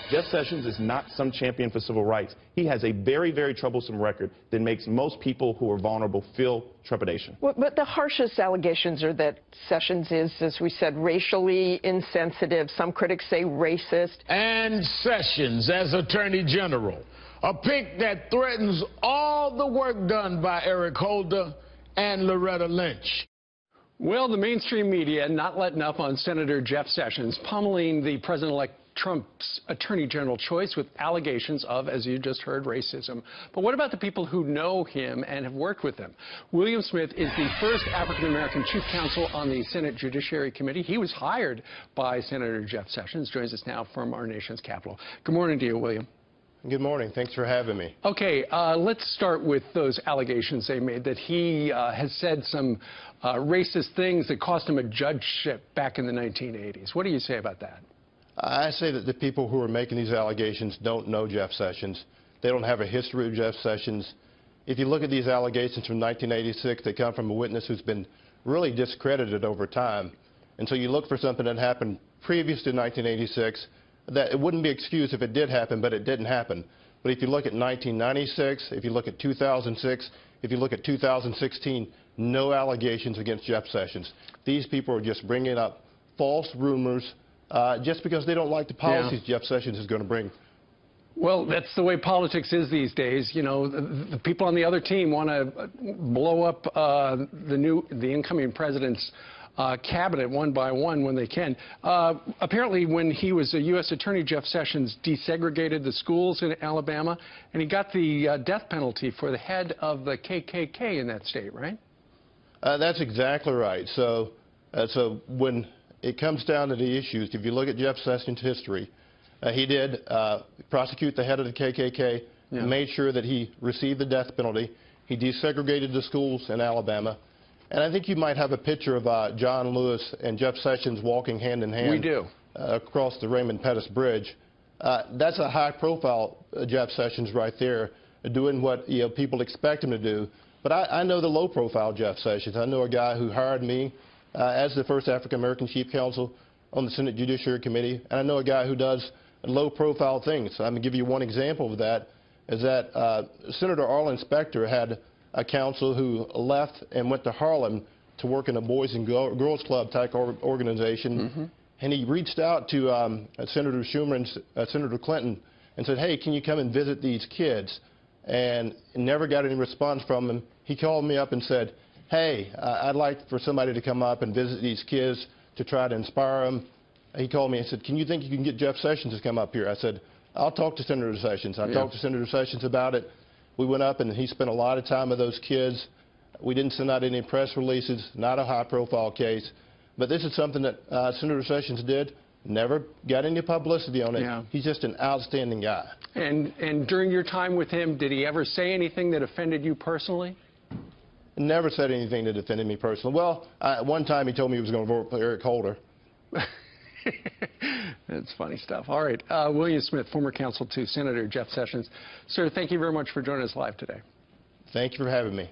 Jeff Sessions is not some champion for civil rights. He has a very, very troublesome record that makes most people who are vulnerable feel trepidation. Well, but the harshest allegations are that Sessions is, as we said, racially insensitive. Some critics say racist. And Sessions as Attorney General, a pick that threatens all the work done by Eric Holder and Loretta Lynch. Well, the mainstream media not letting up on Senator Jeff Sessions, pummeling the President-elect Trump's Attorney General choice with allegations of, as you just heard, racism. But what about the people who know him and have worked with him? William Smith is the first African-American chief counsel on the Senate Judiciary Committee. He was hired by Senator Jeff Sessions, joins us now from our nation's capital. Good morning to you, William. Good morning. Thanks for having me. Okay, let's start with those allegations they made that he has said some racist things that cost him a judgeship back in the 1980s. What do you say about that? I say that the people who are making these allegations don't know Jeff Sessions. They don't have a history of Jeff Sessions. If you look at these allegations from 1986, they come from a witness who's been really discredited over time. And so you look for something that happened previous to 1986, that it wouldn't be excused if it did happen, but it didn't happen. But if you look at 1996, if you look at 2006, if you look at 2016, no allegations against Jeff Sessions. These people are just bringing up false rumors just because they don't like the policies Jeff Sessions is going to bring. Well, that's the way politics is these days. You know, the people on the other team want to blow up the incoming president's cabinet one by one when they can. Apparently, when he was a U.S. attorney, Jeff Sessions desegregated the schools in Alabama, and he got the death penalty for the head of the KKK in that state, right? That's exactly right. So when it comes down to the issues, if you look at Jeff Sessions' history, he did prosecute the head of the KKK, made sure that he received the death penalty. He desegregated the schools in Alabama. And I think you might have a picture of John Lewis and Jeff Sessions walking hand in hand. We do. Across the Raymond Pettis Bridge. That's a high-profile Jeff Sessions right there, doing what people expect him to do. But I know the low-profile Jeff Sessions. I know a guy who hired me as the first African-American chief counsel on the Senate Judiciary Committee, and I know a guy who does low-profile things. I'm going to give you one example of that, is that Senator Arlen Specter had a counsel who left and went to Harlem to work in a Boys and Girls Club type organization, and he reached out to Senator Schumer and Senator Clinton and said, hey, can you come and visit these kids? And never got any response from him. He called me up and said, hey, I'd like for somebody to come up and visit these kids to try to inspire them. He called me and said, can you think you can get Jeff Sessions to come up here? I said, I'll talk to Senator Sessions. I talked to Senator Sessions about it. We went up and he spent a lot of time with those kids. We didn't send out any press releases, not a high-profile case. But this is something that Senator Sessions did. Never got any publicity on it. He's just an outstanding guy. And during your time with him, did he ever say anything that offended you personally? Never said anything that offended me personally. Well, one time he told me he was going to vote for Eric Holder. That's funny stuff. All right. William Smith, former counsel to Senator Jeff Sessions. Sir, thank you very much for joining us live today. Thank you for having me.